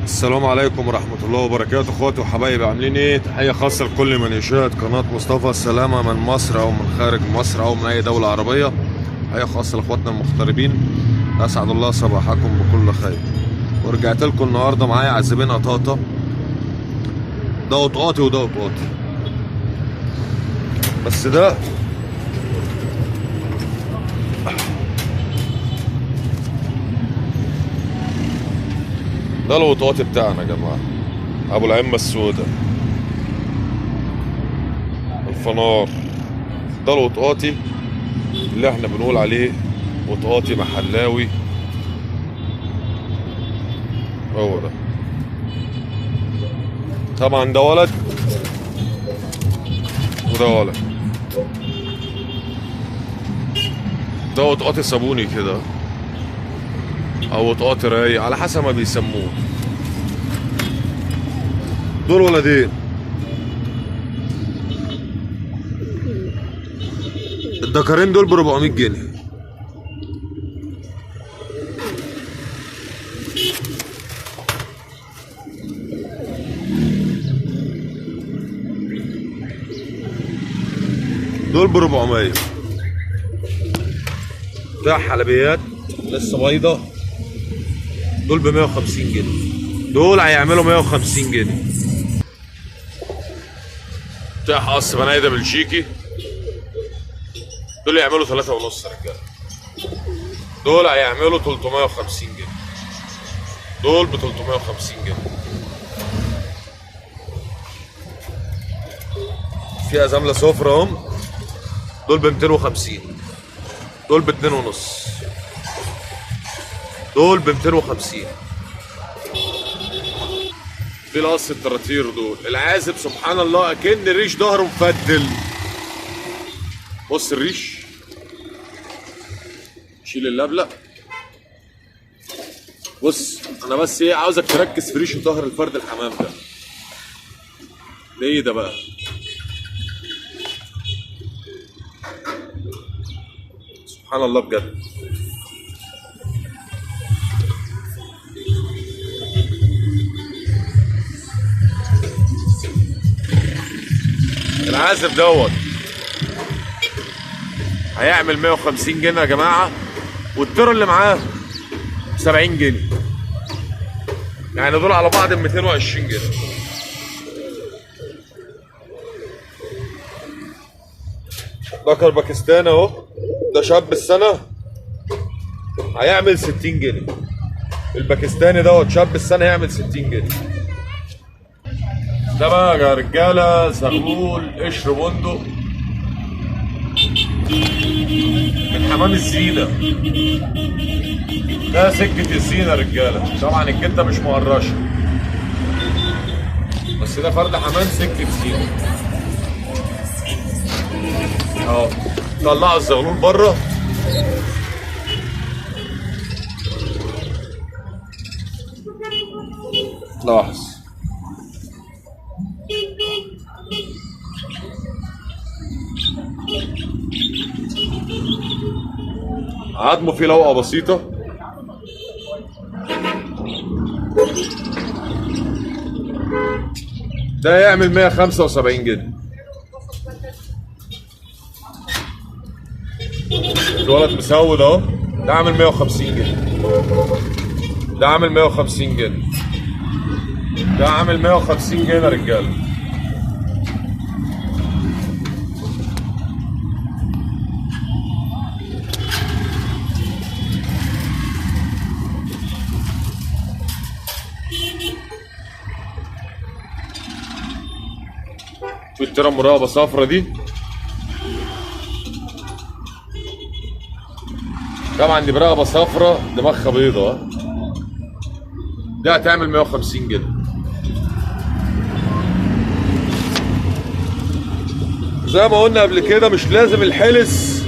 السلام عليكم ورحمة الله وبركاته. اخواتي وحبايبي، عاملين ايه؟ تحية خاصة لكل من يشاهد قناة مصطفى السلامة من مصر او من خارج مصر او من اي دولة عربية. تحية خاصة لاخواتنا المغتربين، اسعد الله صباحكم بكل خير. ورجعت لكم النهاردة معايا عزبين قطاطة، ده قطاطي وده قطاطي، بس ده القطاطي بتاعنا يا جماعة، ابو العمة السوداء الفنار. ده القطاطي اللي احنا بنقول عليه قطاطي محلاوي، هو ده. طبعا ده ولد وده ولد، ده قطاطي صابوني كده او قطاطي رايق على حسب ما بيسموه. دول ولدين، الدكارين دول ب 400 جنيه. دول ب 400. ده حلبيات لسه بيضة، دول ب 150 جنيه. دول هيعملوا 150 جنيه. ده قص بنايده بلجيكي، دول يعملوا 3.5 رجاله. دول هيعملوا 350 جنيه. دول ب 350 جنيه. في ازامله سفرة اهم، دول ب 250. دول ب 2.5. دول ب 250. في القص التراتير دول العازب سبحان الله اكن الريش ظهره مفدل. بص الريش، شيل اللبلة. بص انا بس ايه عاوزك تركز في ريش ظهر الفرد الحمام ده. ده ايه ده بقى؟ سبحان الله بجد. العازب دوت هيعمل 150 جنيه يا جماعه، والتيرو اللي معاه 70 جنيه، يعني دول على بعض ب 220 جنيه. ذكر باكستاني اهو، ده شاب السنه هيعمل 60 جنيه. الباكستاني دوت شاب السنه هيعمل 60 جنيه. ده بقى يا رجاله زغلول قشر بندق من حمام الزينه. ده سكه الزينه يا رجاله، طبعا الجده مش مقرشه، بس ده فرد حمام سكه زينه اهو. طلعوا الزغلول بره، لاحظ عظمه فيه لوقه بسيطه. ده يعمل 175 جنيه. الولد مسود اهو، ده عامل 150 جنيه. ده عامل 150 جنيه. ده عامل 150 جنيه يا رجاله. في الترى مراقبه صفرا دي، طبعا دي برقبه صفرا دماغها بيضه. دي هتعمل 150 جنيه. زي ما قلنا قبل كده مش لازم الحلس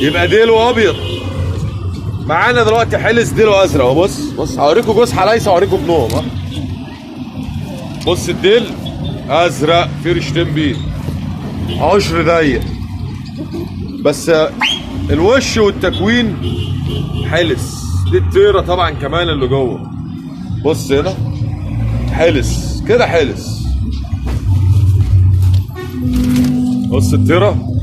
يبقى ديله ابيض. معانا دلوقتي حلس ديله ازرق اهو. بص هوريكم جوز حلايسه، هوريكم ابنهم. بص الديل ازرق في ريشتين بيض، عشر ضيق، بس الوش والتكوين حلس. دي الطيره طبعا كمان اللي جوه. بص هنا حلس كده حلس. بص التيرة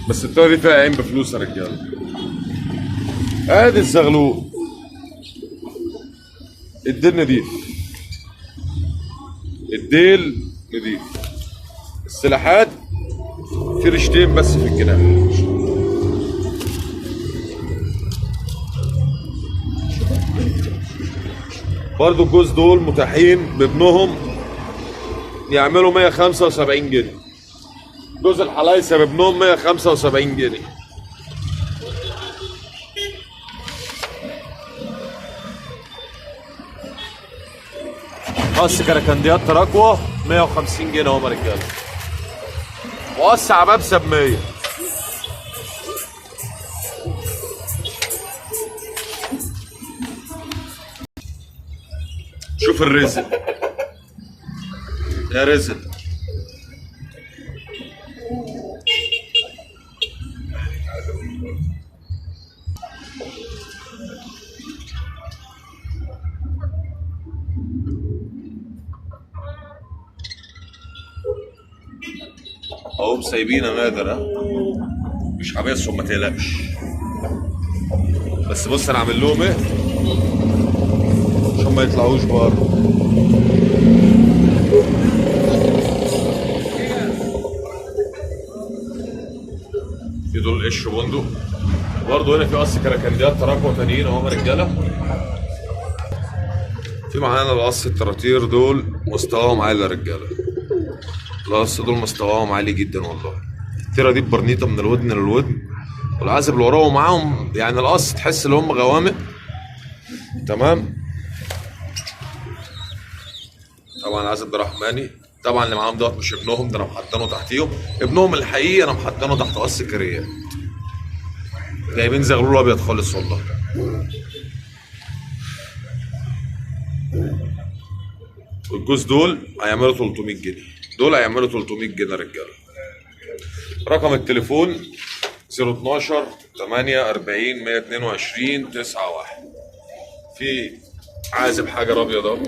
بس التيرة دي فيها عين بفلوس يا رجاله. ادي الزغلول، الديل نضيف، الديل نضيف، السلاحات في رشتين بس في الجناح. برضو الجوز دول متاحين بابنهم يعملوا 175 جنيه. جوز الحلايسه بابنهم 175 جنيه. قص كركنديات تراكوة 150 جنيه اهو يا رجاله. وقص عبابسه ب 100. شوف الرزق يا رزق. اهو سايبينها نادر، مش حابسهم ما تقلقش. بس بص انا عامل لهم ايه عشان ما يطلعوش بره. في دول قشر بندق برضه. هنا في قص كراكنديات تراكوة تانيين اهو يا رجاله. في معانا القص التراتير دول مستواهم عالي يا رجاله. القص دول مستواهم عالي جدا والله. التيرة دي ببرنيطه من الودن للودن، والعازب اللي وراهم معاهم يعني القص تحس ان هم غوامق. تمام. طبعا العازب ده رحماني. طبعا اللي معاهم دوت مش ابنهم، ده انا محضنه تحتيهم. ابنهم الحقيقي انا محضنه تحت قص كريات. جايبين زغلول ابيض خالص والله. والجوز دول هيعملوا 300 جنيه. دول هيعملوا 300 جنيه يا رجاله. رقم التليفون 012 48 122 91. في عازب حجر ابيض اهو.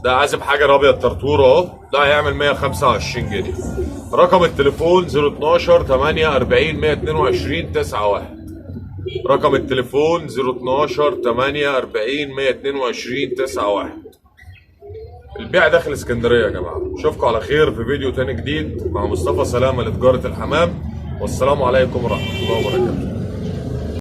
ده عازب حجر ابيض طرطور اهو. ده هيعمل 125 جنيه. رقم التليفون 012 48 122 91. رقم التليفون 012 48 122 91. البيع داخل اسكندريه يا جماعه. اشوفكم على خير في فيديو تاني جديد مع مصطفى سلامه لتجاره الحمام. والسلام عليكم ورحمه الله وبركاته.